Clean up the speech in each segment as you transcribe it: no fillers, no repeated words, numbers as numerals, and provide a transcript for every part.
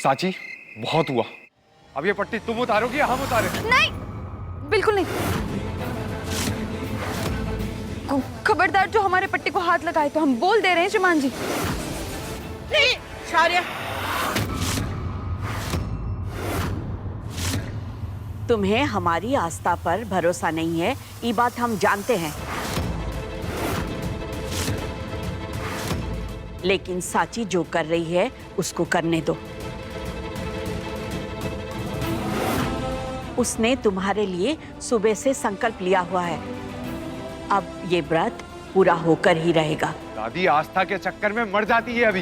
साची, बहुत हुआ। अब ये पट्टी तुम उतारोगी या हम उतारे? नहीं, बिल्कुल नहीं। खबरदार, जो हमारे पट्टी को हाथ लगाए तो हम बोल दे रहे हैं श्रीमान जी। नहीं शौर्य, तुम्हें हमारी आस्था पर भरोसा नहीं है, ये बात हम जानते हैं। लेकिन साची जो कर रही है उसको करने दो। उसने तुम्हारे लिए सुबह से संकल्प लिया हुआ है। अब ये व्रत पूरा होकर ही रहेगा। दादी आस्था के चक्कर में मर जाती है अभी।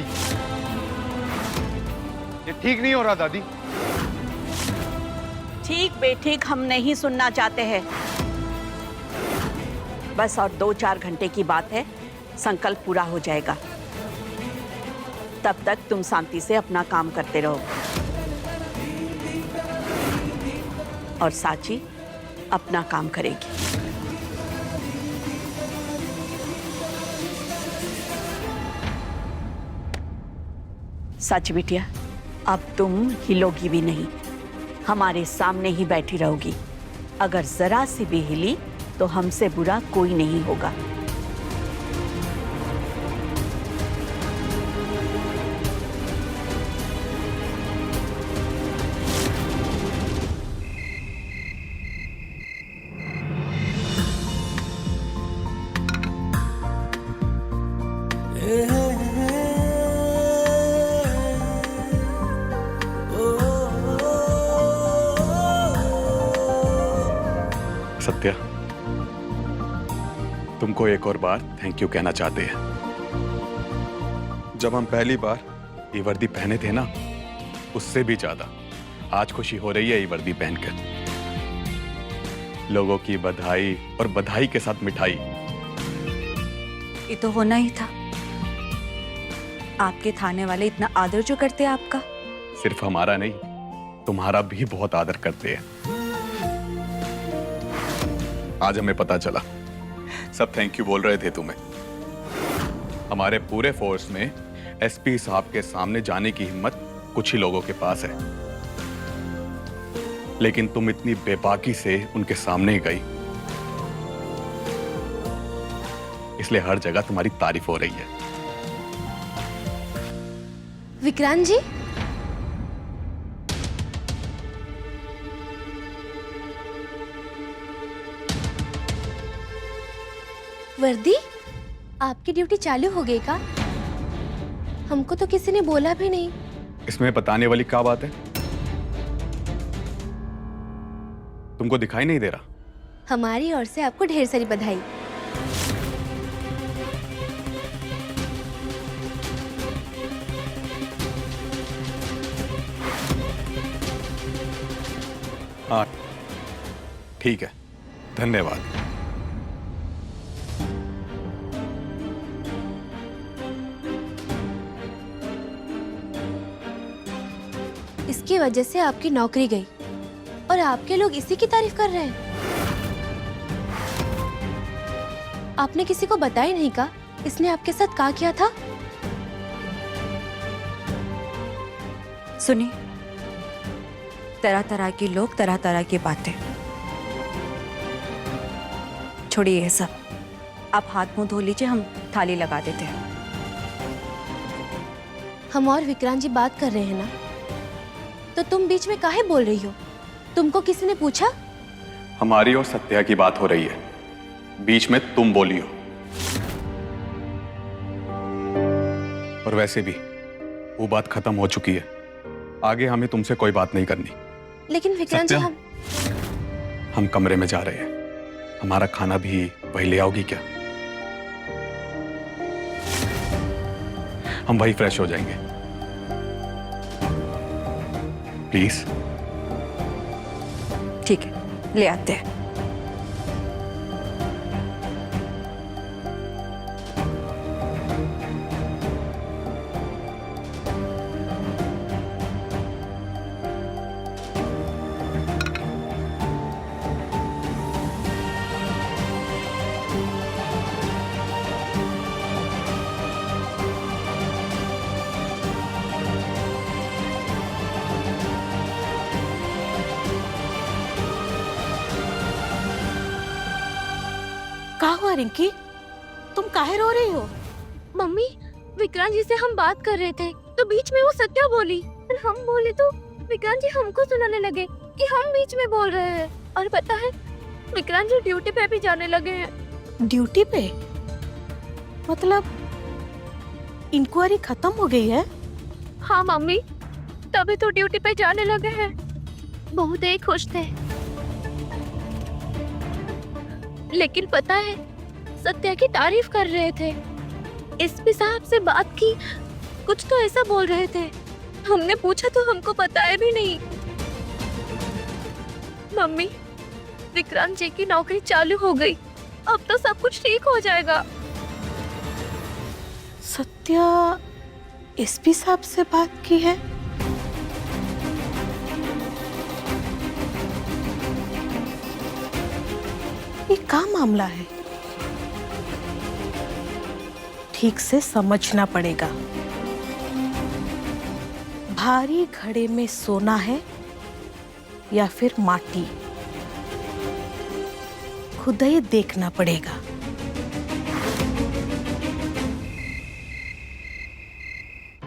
ये ठीक नहीं हो रहा दादी। ठीक बेठीक हम नहीं सुनना चाहते हैं। बस और 2-4 घंटे की बात है, संकल्प पूरा हो जाएगा। तब तक तुम शांति से अपना काम करते रहो और साची अपना काम करेगी। सच बिटिया, अब तुम हिलोगी भी नहीं, हमारे सामने ही बैठी रहोगी। अगर जरा सी भी हिली तो हमसे बुरा कोई नहीं होगा। सत्या, तुमको एक और बार थैंक यू कहना चाहते हैं। जब हम पहली बार ये वर्दी पहने थे ना, उससे भी ज्यादा आज खुशी हो रही है ये वर्दी पहनकर। लोगों की बधाई और बधाई के साथ मिठाई। ये तो होना ही था। आपके थाने वाले इतना आदर जो करते हैं आपका। सिर्फ हमारा नहीं, तुम्हारा भी बहुत आदर करते हैं। आज हमें पता चला, सब थैंक यू बोल रहे थे तुम्हें। हमारे पूरे फोर्स में एसपी साहब के सामने जाने की हिम्मत कुछ ही लोगों के पास है, लेकिन तुम इतनी बेबाकी से उनके सामने ही गई, इसलिए हर जगह तुम्हारी तारीफ हो रही है। विक्रांत जी, वर्दी, आपकी ड्यूटी चालू हो गई का? हमको तो किसी ने बोला भी नहीं। इसमें बताने वाली क्या बात है? तुमको दिखाई नहीं दे रहा? हमारी ओर से आपको ढेर सारी बधाई। हाँ ठीक है, धन्यवाद। इसकी वजह से आपकी नौकरी गई और आपके लोग इसी की तारीफ कर रहे हैं। आपने किसी को बताया नहीं का इसने आपके साथ क्या किया था? सुनिए, तरह तरह के लोग, तरह तरह की बातें। छोड़िए ये सब, आप हाथ मुंह धो लीजिए, हम थाली लगा देते हैं। हम और विक्रांत जी बात कर रहे हैं ना, तो तुम बीच में काहे बोल रही हो? तुमको किसी ने पूछा? हमारी और सत्या की बात हो रही है, बीच में तुम बोली हो। और वैसे भी वो बात खत्म हो चुकी है, आगे हमें तुमसे कोई बात नहीं करनी। लेकिन विक्रांत जी, हम कमरे में जा रहे हैं, हमारा खाना भी वही ले आओगी क्या? हम वही फ्रेश हो जाएंगे, प्लीज। ठीक है, ले आते हैं। हुआ रिंकी? तुम काहे रो रही हो? मम्मी, विक्रांत जी से हम बात कर रहे थे तो बीच में वो सत्या बोली और हम बोले तो विक्रांत जी हमको सुनाने लगे कि हम बीच में बोल रहे हैं। और पता है, विक्रांत जी ड्यूटी पे भी जाने लगे हैं। ड्यूटी पे? मतलब इंक्वायरी खत्म हो गई है? हाँ मम्मी, तभी तो ड्यूटी पे जाने लगे हैं। बहुत ही खुश थे। लेकिन पता है, सत्या की तारीफ कर रहे थे। एसपी साहब से बात की, कुछ तो ऐसा बोल रहे थे। हमने पूछा तो हमको पता है भी नहीं। मम्मी, विक्रांत जी की नौकरी चालू हो गई, अब तो सब कुछ ठीक हो जाएगा। सत्या एसपी साहब से बात की है? ये क्या मामला है? ठीक से समझना पड़ेगा। भारी घड़े में सोना है या फिर माटी, खुद ही देखना पड़ेगा।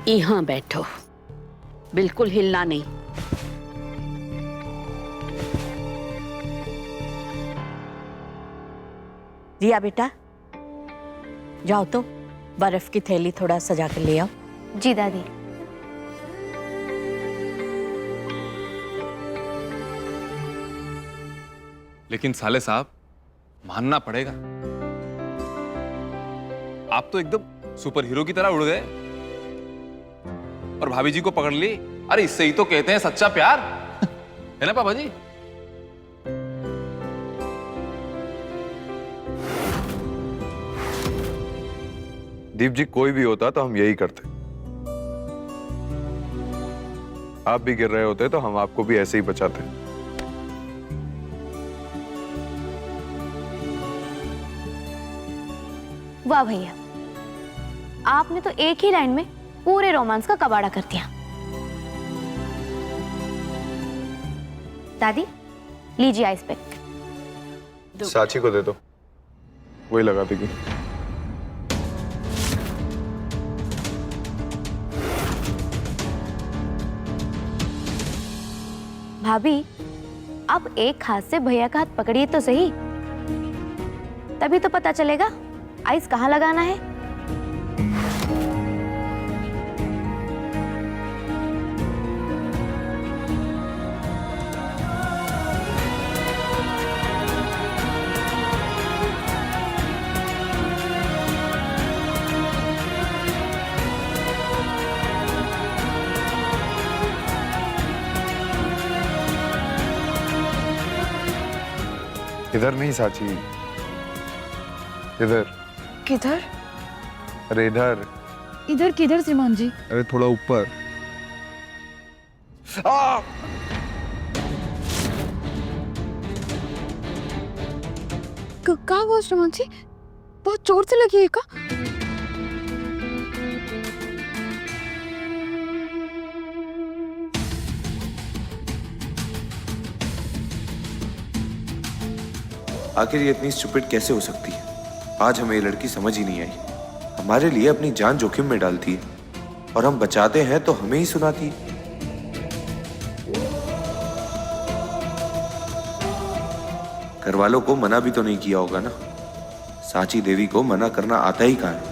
यहाँ बैठो, बिल्कुल हिलना नहीं। रिया बेटा, जाओ तो बर्फ की थैली थोड़ा सजा कर ले आओ। जी दादी। लेकिन साले साहब, मानना पड़ेगा, आप तो एकदम सुपर हीरो की तरह उड़ गए और भाभी जी को पकड़ ली। अरे इससे ही तो कहते हैं सच्चा प्यार, है ना पापा जी? दीप जी, कोई भी होता तो हम यही करते। आप भी गिर रहे होते तो हम आपको भी ऐसे ही बचाते। वाह भैया, आपने तो एक ही लाइन में पूरे रोमांस का कबाड़ा कर दिया। दादी, लीजिए आइस पैक। साची को दे दो, वही लगा देगी। भाभी, आप एक हाथ से भैया का हाथ पकड़िए तो सही, तभी तो पता चलेगा आइस कहाँ लगाना है। इधर नहीं साची, इधर। किधर? अरे इधर। इधर किधर श्रीमान जी? अरे थोड़ा ऊपर। कहाँ हुआ श्रीमान जी? बहुत जोर से लगी है का? आखिर ये इतनी स्टूपिड कैसे हो सकती है? आज हमें ये लड़की समझ ही नहीं आई। हमारे लिए अपनी जान जोखिम में डालती है और हम बचाते हैं तो हमें ही सुनाती है। घर वालों को मना भी तो नहीं किया होगा ना? सांची देवी को मना करना आता ही कहाँ है?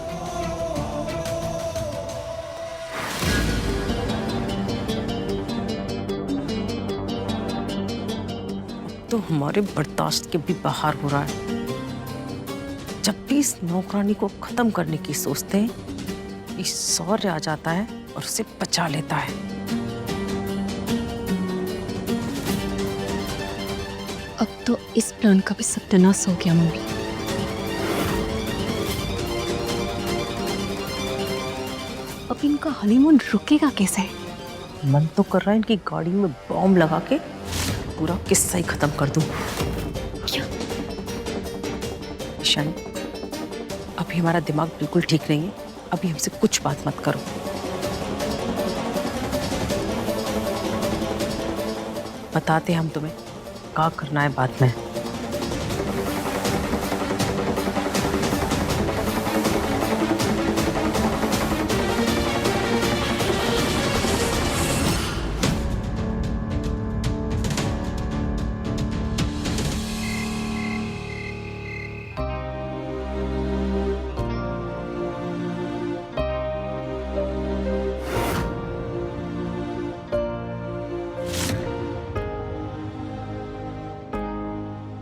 तो हमारे बर्दाश्त के भी बाहर हो रहा है। जब भी इस नौकरानी को खत्म करने की सोचते हैं, इस शौर्य आ जाता है और उसे बचा लेता है। अब तो इस प्लान का भी सत्यानाश हो गया मम्मी। अब इनका हनीमून रुकेगा कैसे? मन तो कर रहा है इनकी गाड़ी में बॉम्ब लगा के पूरा किस्सा ही खत्म कर दूं। क्या? ईशानी, अभी हमारा दिमाग बिल्कुल ठीक नहीं है। अभी हमसे कुछ बात मत करो। बताते हम तुम्हें क्या करना है बाद में।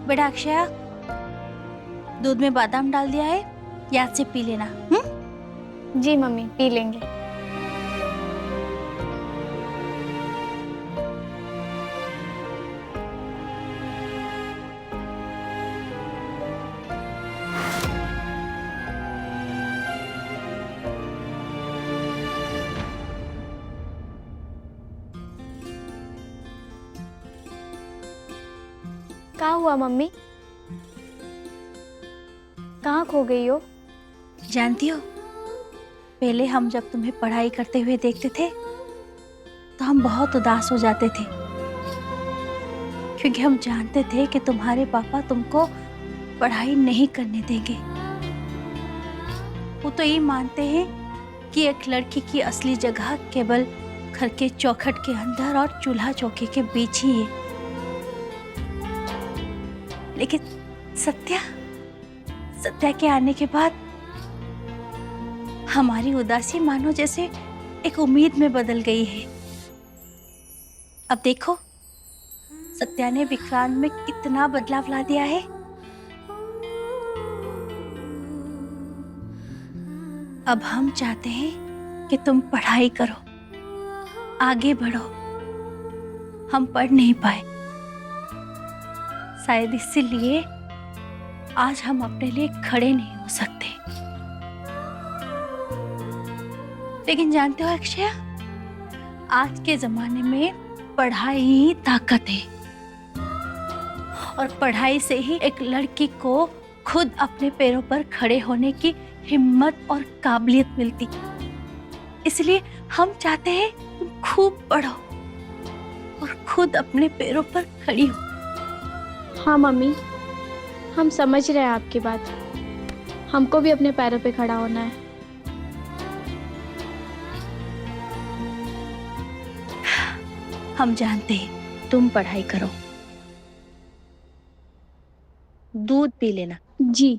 बेटा अक्षया, दूध में बादाम डाल दिया है, याद से पी लेना। जी मम्मी, पी लेंगे। क्या हुआ मम्मी? कहाँ खो गई हो? जानती हो, पहले हम जब तुम्हें पढ़ाई करते हुए देखते थे तो हम बहुत उदास हो जाते थे, क्योंकि हम जानते थे कि तुम्हारे पापा तुमको पढ़ाई नहीं करने देंगे। वो तो ये मानते हैं कि एक लड़की की असली जगह केवल घर के चौखट के अंदर और चूल्हा चौके के बीच ही है। लेकिन सत्या के आने के बाद हमारी उदासी मानो जैसे एक उम्मीद में बदल गई है। अब देखो, सत्या ने विक्रांत में कितना बदलाव ला दिया है। अब हम चाहते हैं कि तुम पढ़ाई करो, आगे बढ़ो। हम पढ़ नहीं पाए, शायद इसीलिए आज हम अपने लिए खड़े नहीं हो सकते। लेकिन जानते हो अक्षया, आज के जमाने में पढ़ाई ही ताकत है, और पढ़ाई से ही एक लड़की को खुद अपने पैरों पर खड़े होने की हिम्मत और काबिलियत मिलती। इसलिए हम चाहते हैं तुम खूब पढ़ो और खुद अपने पैरों पर खड़ी हो। हाँ मम्मी, हम समझ रहे हैं आपकी बात। हमको भी अपने पैरों पे खड़ा होना है। हम जानते हैं तुम पढ़ाई करो, दूध पी लेना। जी।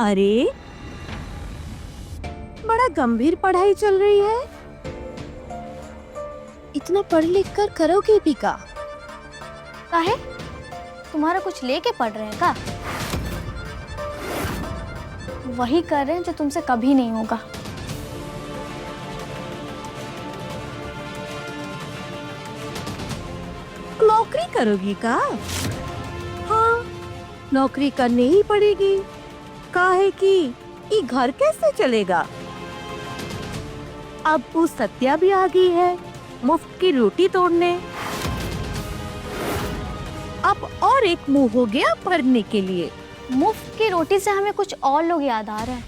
अरे, बड़ा गंभीर पढ़ाई चल रही है। इतना पढ़ लिख कर करोगे भी का? काहे? तुम्हारा कुछ लेके पढ़ रहे हैं का? वही कर रहे हैं जो तुमसे कभी नहीं होगा। नौकरी करोगी का? हाँ, नौकरी करनी ही पड़ेगी। काहे कि ये घर कैसे चलेगा? अब वो सत्या भी आ गई है मुफ्त की रोटी तोड़ने। अब और एक मुंह हो गया भरने के लिए। मुफ्त की रोटी से हमें कुछ और लोग याद आ रहे हैं।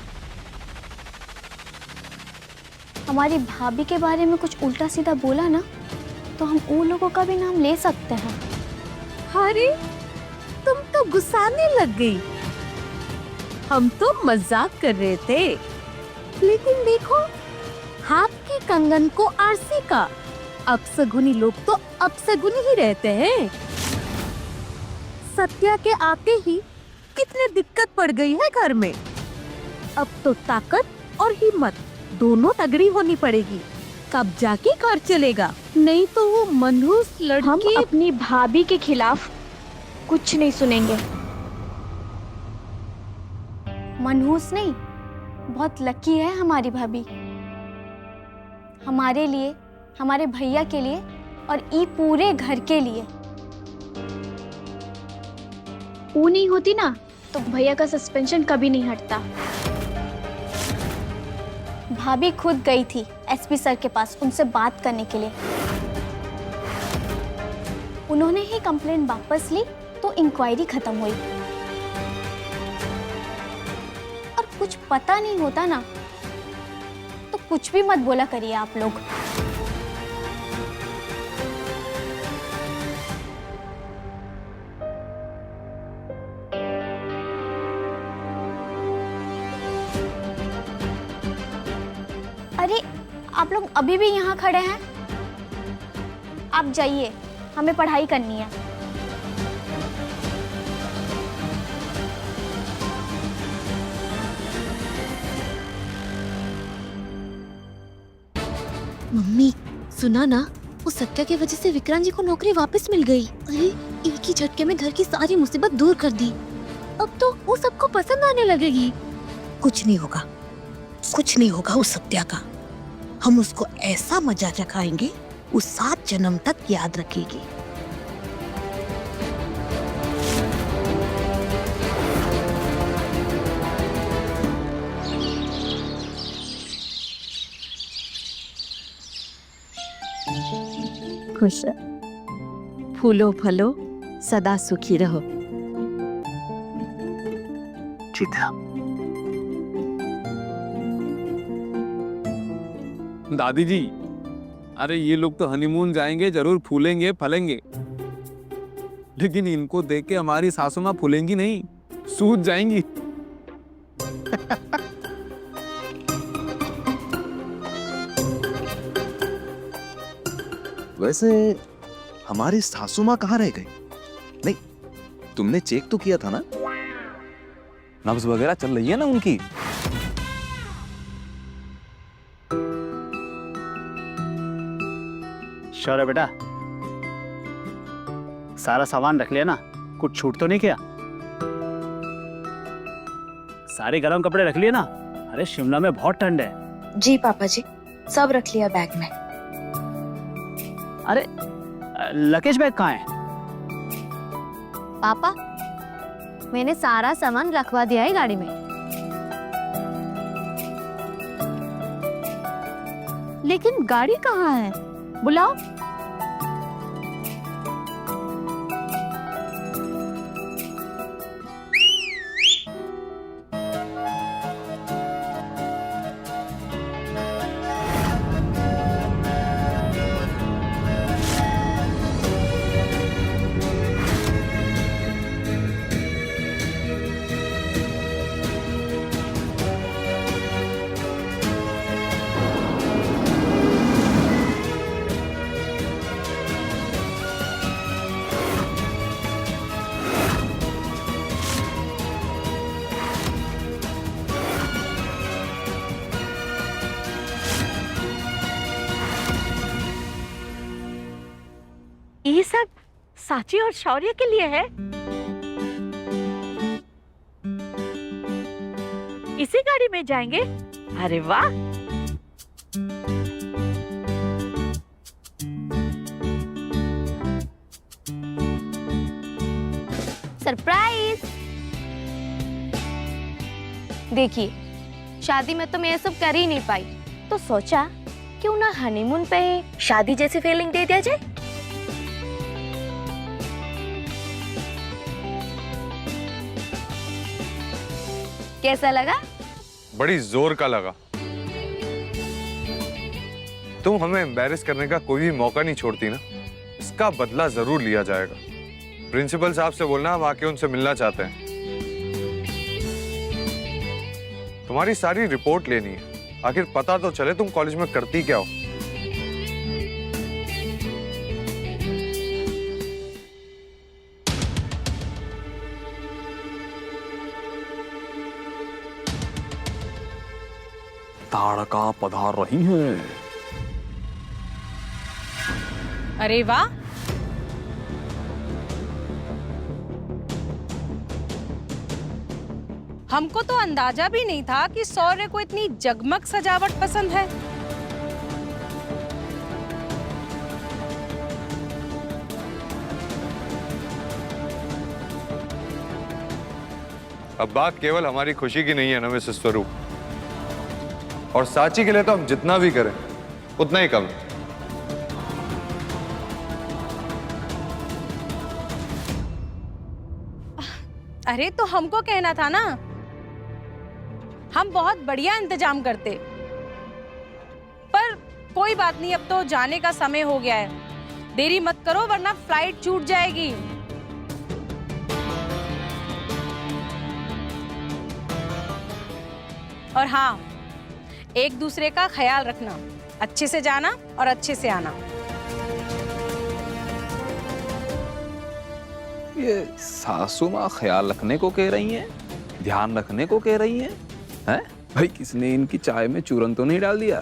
हमारी भाभी के बारे में कुछ उल्टा सीधा बोला ना, तो हम उन लोगों का भी नाम ले सकते हैं। अरे, तुम तो गुस्साने लग गई। हम तो मजाक कर रहे थे, लेकिन देखो, हाथ की कंगन को आरसी का। अपशगुनी लोग तो अपशगुनी ही रहते हैं। सत्या के आते ही कितने दिक्कत पड़ गई है घर में। अब तो ताकत और हिम्मत दोनों तगड़ी होनी पड़ेगी, कब जाके घर चलेगा। नहीं तो वो मनहूस लड़की। हम अपनी भाभी के खिलाफ कुछ नहीं सुनेंगे। मनहूस नहीं, बहुत लकी है हमारी भाभी। हमारे लिए, हमारे भैया के लिए और ई पूरे घर के लिए। वो नहीं होती ना तो भैया का सस्पेंशन कभी नहीं हटता। भाभी खुद गई थी एसपी सर के पास उनसे बात करने के लिए। उन्होंने ही कंप्लेंट वापस ली तो इंक्वायरी खत्म हुई। और कुछ पता नहीं होता ना कुछ भी मत बोला करिए आप लोग। अरे आप लोग अभी भी यहाँ खड़े हैं? आप जाइए, हमें पढ़ाई करनी है। मम्मी सुना ना, वो सत्या की वजह से विक्रांत जी को नौकरी वापस मिल गई। अरे एक ही झटके में घर की सारी मुसीबत दूर कर दी। अब तो वो सबको पसंद आने लगेगी। कुछ नहीं होगा, कुछ नहीं होगा उस सत्या का। हम उसको ऐसा मजा चखाएंगे वो 7 जन्म तक याद रखेगी। खुश फूलो फलो सदा सुखी रहो। चित्रा, दादी जी, अरे ये लोग तो हनीमून जाएंगे, जरूर फूलेंगे फलेंगे, लेकिन इनको देख के हमारी सासू माँ फूलेंगी नहीं, सूज जाएंगी। वैसे हमारी सासू माँ कहाँ रह गई? नहीं, तुमने चेक तो किया था ना? नब्ज वगैरह चल रही है ना उनकी? श्योर है बेटा? सारा सामान रख लिया ना? कुछ छूट तो नहीं किया? सारे गर्म कपड़े रख लिए ना? अरे शिमला में बहुत ठंड है। जी पापा जी, सब रख लिया बैग में। अरे लगेज बैग कहाँ है? पापा, मैंने सारा सामान रखवा दिया है गाड़ी में। लेकिन गाड़ी कहाँ है? बुलाओ। ये सब साची और शौर्य के लिए है। इसी गाड़ी में जाएंगे? अरे वाह! सरप्राइज! देखिए, शादी में तो मैं ये सब कर ही नहीं पाई, तो सोचा क्यों ना हनीमून पे शादी जैसी फीलिंग दे दिया जाए। कैसा लगा? बड़ी जोर का लगा। तुम हमें एम्बैरेस करने का कोई भी मौका नहीं छोड़ती ना, इसका बदला जरूर लिया जाएगा। प्रिंसिपल साहब से बोलना, हम आके उनसे मिलना चाहते हैं। तुम्हारी सारी रिपोर्ट लेनी है, आखिर पता तो चले तुम कॉलेज में करती क्या हो। ताड़का पधार रही हैं। अरे वाह, हमको तो अंदाजा भी नहीं था कि शौर्य को इतनी जगमग सजावट पसंद है। अब बात केवल हमारी खुशी की नहीं है ना मिसेस स्वरूप, और साची के लिए तो हम जितना भी करें उतना ही कम है। अरे तो हमको कहना था ना, हम बहुत बढ़िया इंतजाम करते। कोई बात नहीं, अब तो जाने का समय हो गया है। देरी मत करो वरना फ्लाइट छूट जाएगी। और हाँ, एक दूसरे का ख्याल रखना, अच्छे से जाना और अच्छे से आना। ये सासू माँ ख्याल रखने को कह रही हैं, ध्यान रखने को कह रही हैं, हैं? भाई किसने इनकी चाय में चूरन तो नहीं डाल दिया?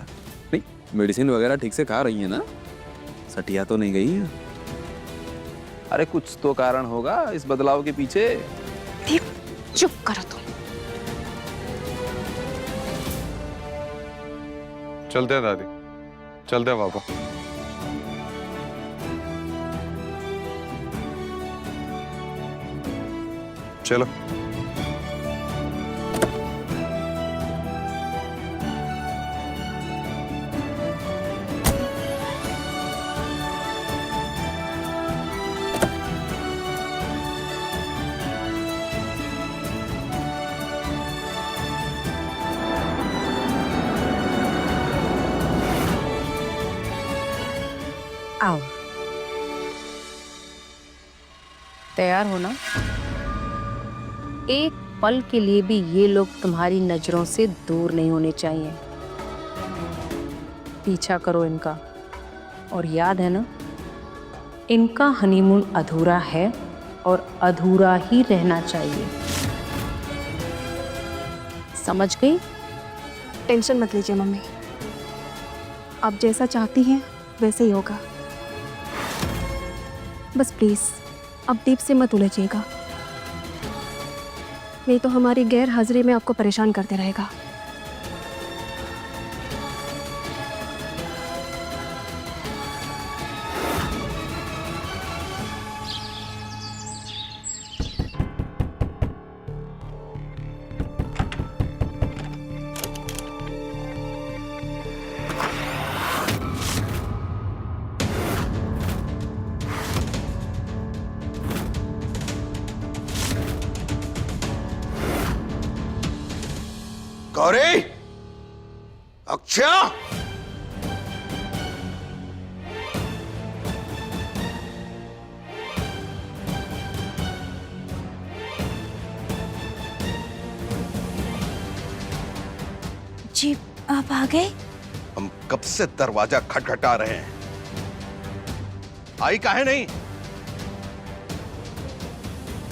नहीं, मेडिसिन वगैरह ठीक से खा रही है ना? सटिया तो नहीं गई है? अरे कुछ तो कारण होगा इस बदलाव के पीछे। चुप करो तुम। चलते हैं दादी, चलते हैं पापा। चलो। आओ, तैयार हो ना? एक पल के लिए भी ये लोग तुम्हारी नजरों से दूर नहीं होने चाहिए। पीछा करो इनका, और याद है ना, इनका हनीमून अधूरा है और अधूरा ही रहना चाहिए। समझ गई? टेंशन मत लीजिए मम्मी, आप जैसा चाहती हैं वैसे ही होगा। बस प्लीज अब दीप से मत उलझिएगा, नहीं तो हमारी गैर हाजिरी में आपको परेशान करते रहेगा। गौरी, अक्षय, जी आप आ गए? हम कब से दरवाजा खटखटा रहे हैं, आई काहे नहीं?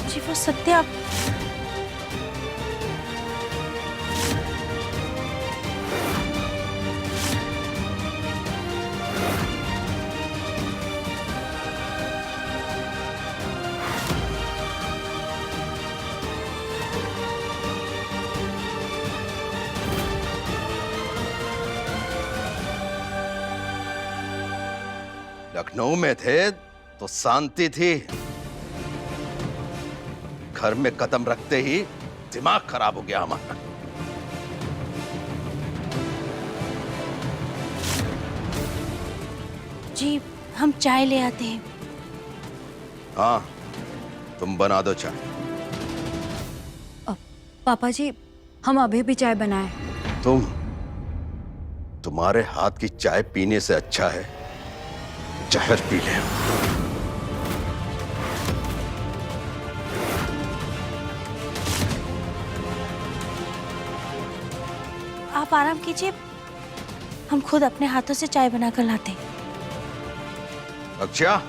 जी वो सत्या। लखनऊ में थे तो शांति थी, घर में कदम रखते ही दिमाग खराब हो गया हमारा। जी हम चाय ले आते हैं। हाँ, तुम बना दो चाय। पापा जी, हम अभी भी चाय बनाए। तुम्हारे हाथ की चाय पीने से अच्छा है जहर पी ले। आप आराम कीजिए, हम खुद अपने हाथों से चाय बनाकर लाते हैं। अक्षय,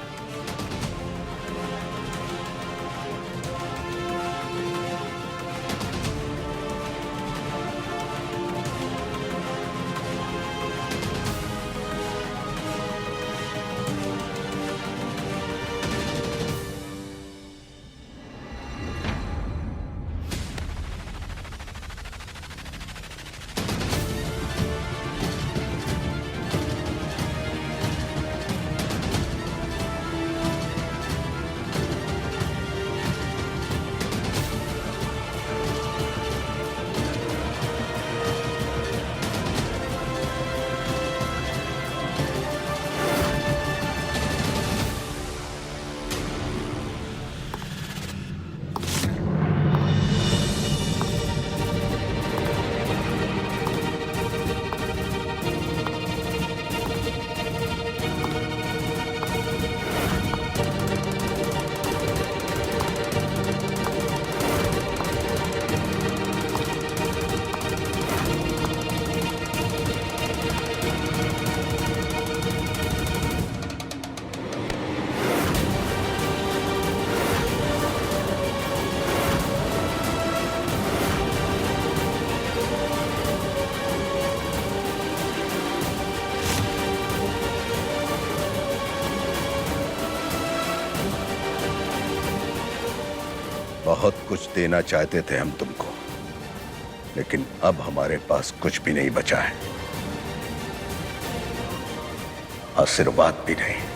बहुत कुछ देना चाहते थे हम तुमको, लेकिन अब हमारे पास कुछ भी नहीं बचा है, आशीर्वाद भी नहीं।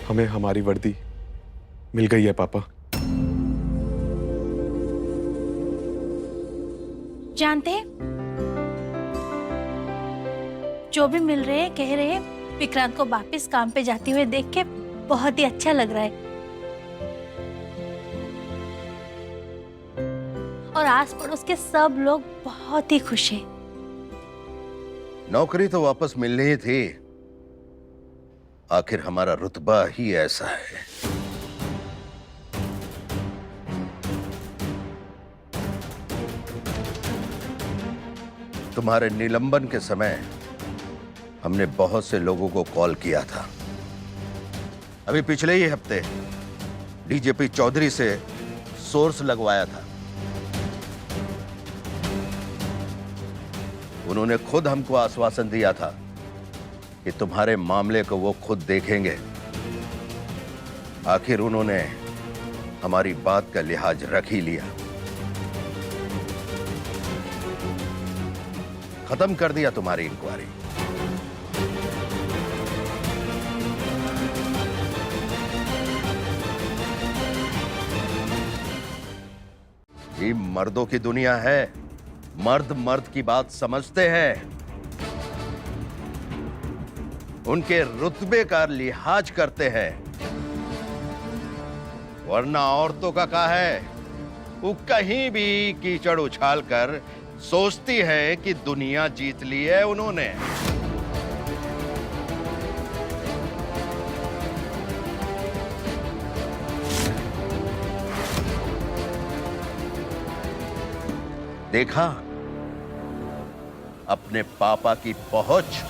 हमें हमारी वर्दी मिल गई है पापा। जानते हैं, जो भी मिल रहे हैं कह रहे हैं विक्रांत को वापस काम पे जाते हुए देख के बहुत ही अच्छा लग रहा है, और आस पड़ोस के सब लोग बहुत ही खुश हैं। नौकरी तो वापस मिलनी ही थी, आखिर हमारा रुतबा ही ऐसा है। तुम्हारे निलंबन के समय हमने बहुत से लोगों को कॉल किया था। अभी पिछले ही हफ्ते डीजीपी चौधरी से सोर्स लगवाया था। उन्होंने खुद हमको आश्वासन दिया था कि तुम्हारे मामले को वो खुद देखेंगे। आखिर उन्होंने हमारी बात का लिहाज रख ही लिया, खत्म कर दिया तुम्हारी इंक्वायरी। ये मर्दों की दुनिया है, मर्द मर्द की बात समझते हैं, उनके रुतबे का लिहाज करते हैं, वरना औरतों का क्या है, वो कहीं भी कीचड़ उछाल कर सोचती है कि दुनिया जीत ली है उन्होंने। देखा अपने पापा की पहुंच,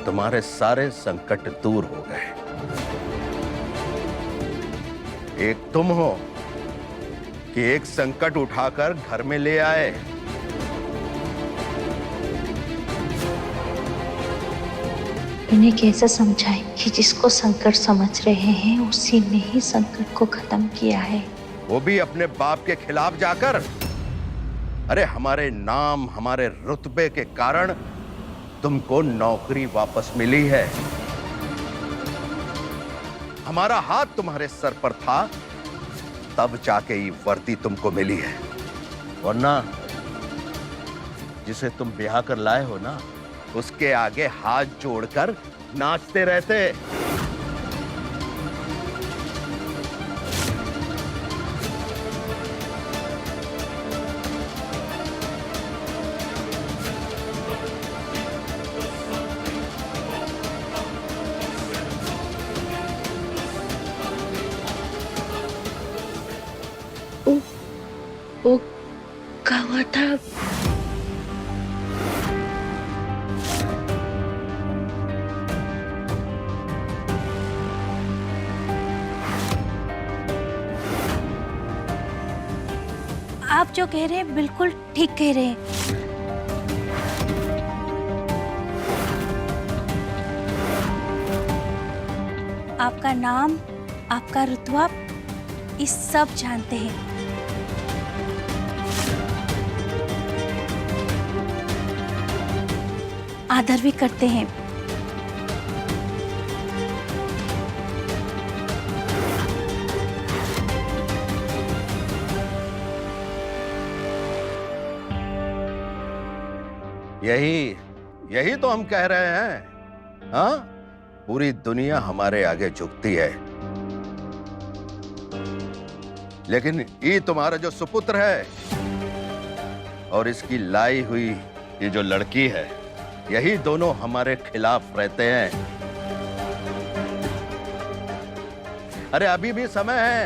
तुम्हारे सारे संकट दूर हो गए। एक तुम हो कि एक संकट उठाकर घर में ले आए। इन्हें कैसे समझाएं कि जिसको संकट समझ रहे हैं उसी ने ही संकट को खत्म किया है, वो भी अपने बाप के खिलाफ जाकर। अरे हमारे नाम, हमारे रुतबे के कारण तुमको नौकरी वापस मिली है। हमारा हाथ तुम्हारे सर पर था, तब जाके ये वर्दी तुमको मिली है, वरना जिसे तुम ब्याह कर लाए हो ना, उसके आगे हाथ जोड़कर नाचते रहते। वो क्या हुआ था? आप जो कह रहे हैं बिल्कुल ठीक कह रहे हैं। आपका नाम, आपका रुतबा, इस सब जानते हैं। आदर भी करते हैं। यही तो हम कह रहे हैं। हाँ, पूरी दुनिया हमारे आगे झुकती है, लेकिन ये तुम्हारा जो सुपुत्र है और इसकी लाई हुई ये जो लड़की है, यही दोनों हमारे खिलाफ रहते हैं। अरे अभी भी समय है,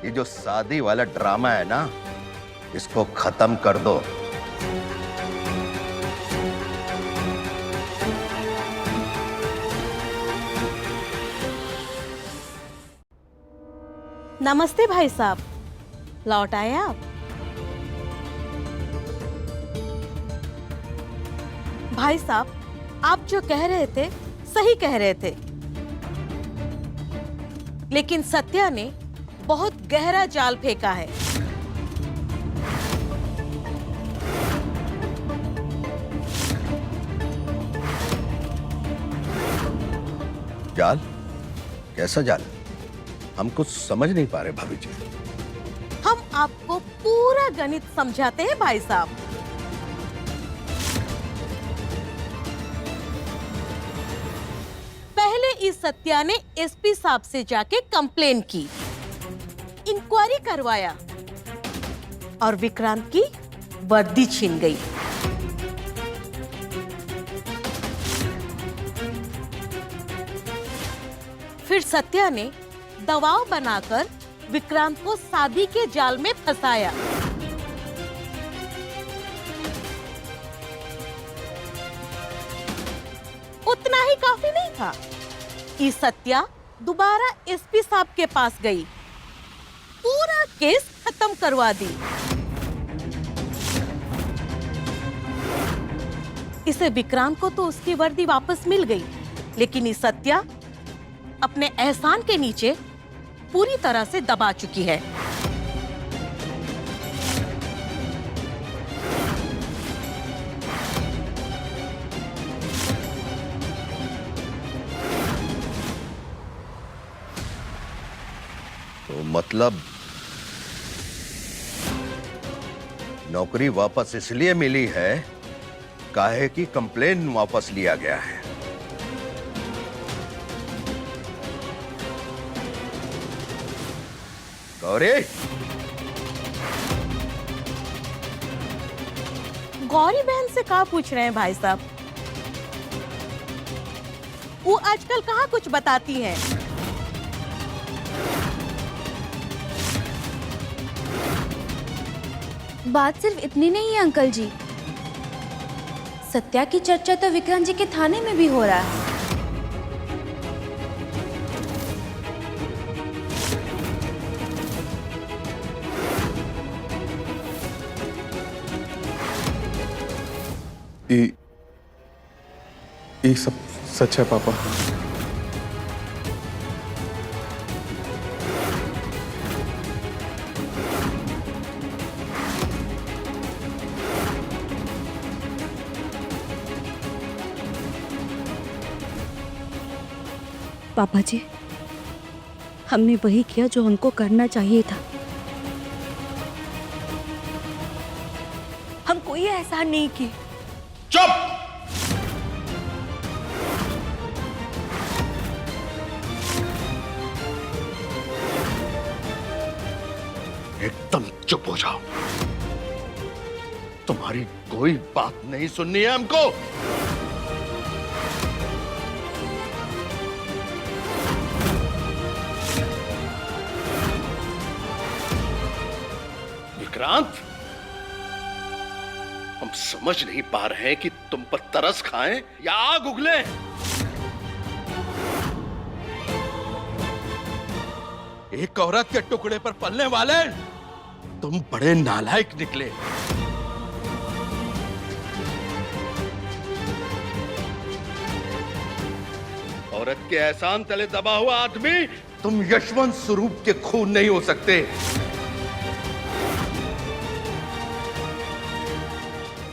ये जो शादी वाला ड्रामा है ना, इसको खत्म कर दो। नमस्ते भाई साहब, लौट आए आप? भाई साहब, आप जो कह रहे थे सही कह रहे थे, लेकिन सत्या ने बहुत गहरा जाल फेंका है। जाल? कैसा जाल? हम कुछ समझ नहीं पा रहे भाभी जी। हम आपको पूरा गणित समझाते हैं भाई साहब। पहले इस सत्या ने एसपी साहब से जाके कंप्लेन की, इंक्वायरी करवाया और विक्रांत की वर्दी छीन गई। फिर सत्या ने दबाव बनाकर विक्रांत को शादी के जाल में फंसाया। उतना ही काफी नहीं था। ई सत्या दोबारा एसपी साहब के पास गई, पूरा केस खत्म करवा दी। इसे विक्रांत को तो उसकी वर्दी वापस मिल गई, लेकिन ई सत्या अपने एहसान के नीचे पूरी तरह से दबा चुकी है। तो मतलब नौकरी वापस इसलिए मिली है काहे कि कंप्लेन वापस लिया गया है। गौरी, गौरी बहन से कहाँ पूछ रहे हैं भाई साहब? वो आजकल कहाँ कुछ बताती हैं। बात सिर्फ इतनी नहीं है अंकल जी, सत्या की चर्चा तो विक्रांत जी के थाने में भी हो रहा है। ये सब सच है पापा। पापा जी, हमने वही किया जो हमको करना चाहिए था। हम कोई एहसान नहीं किए। चुप! एकदम चुप हो जाओ। तुम्हारी कोई बात नहीं सुननी है हमको। विक्रांत, हम समझ नहीं पा रहे हैं कि तुम पर तरस खाएं या आग उगले। एक औरत के टुकड़े पर पलने वाले तुम बड़े नालायक निकले। औरत के एहसान तले दबा हुआ आदमी तुम यशवंत स्वरूप के खून नहीं हो सकते।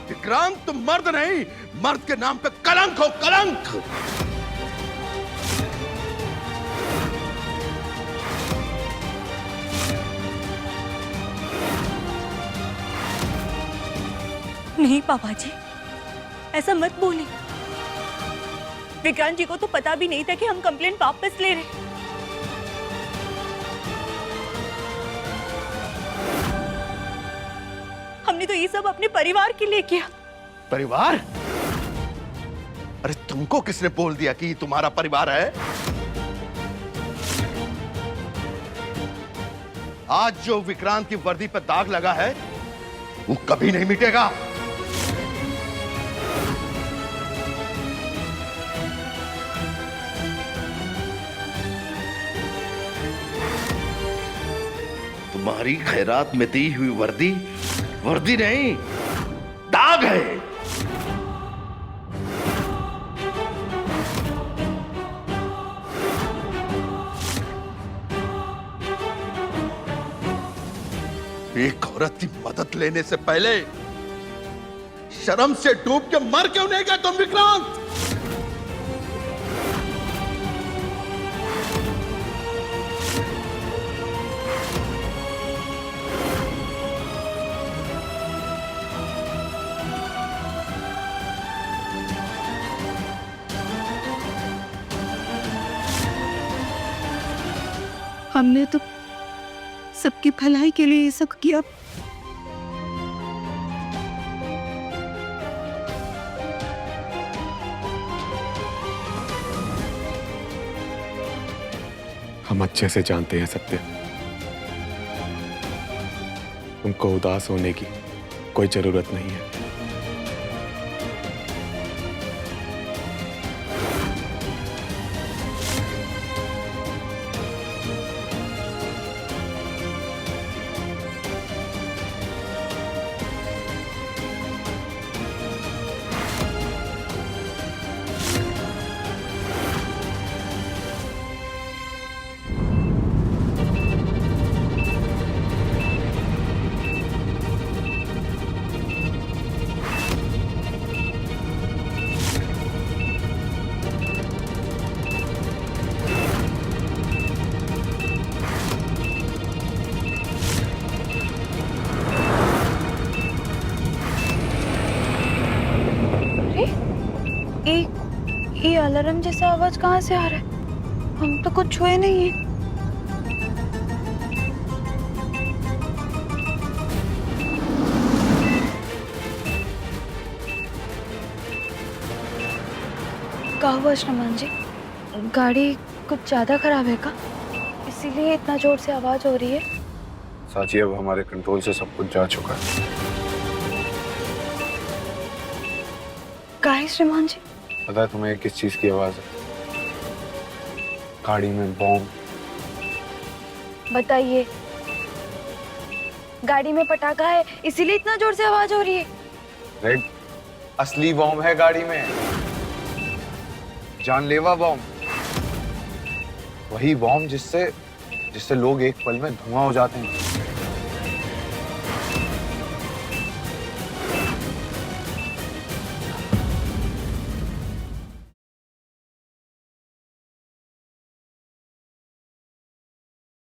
विक्रांत, तुम मर्द नहीं, मर्द के नाम पे कलंक हो, कलंक। नहीं पापा जी, ऐसा मत बोलिए। विक्रांत जी को तो पता भी नहीं था कि हम कंप्लेंट वापस ले रहे। हमने तो ये सब अपने परिवार के लिए किया। परिवार? अरे तुमको किसने बोल दिया कि तुम्हारा परिवार है? आज जो विक्रांत की वर्दी पर दाग लगा है वो कभी नहीं मिटेगा। तुम्हारी खैरात में दी हुई वर्दी वर्दी नहीं, दाग है। एक औरत की मदद लेने से पहले शर्म से डूब के मर क्यों नहीं गए तुम विक्रांत? हमने तो सबकी भलाई के लिए ये सब किया। हम अच्छे से जानते हैं सत्य, तुमको उदास होने की कोई जरूरत नहीं है। ये अलार्म जैसा आवाज कहाँ से आ रहा है? हम तो कुछ छुए नहीं है। क्या हुआ श्रीमान जी? गाड़ी कुछ ज्यादा खराब है क्या? इसीलिए इतना जोर से आवाज हो रही है। साची, अब हमारे कंट्रोल से सब कुछ जा चुका है। क्या है श्रीमान जी? पता है तुम्हें किस चीज की आवाज है? गाड़ी में बॉम्ब। बताइए। गाड़ी में पटाखा है इसीलिए इतना जोर से आवाज हो रही है? रेड, असली बॉम्ब है गाड़ी में, जानलेवा बॉम्ब। वही बॉम्ब जिससे लोग एक पल में धुआं हो जाते हैं।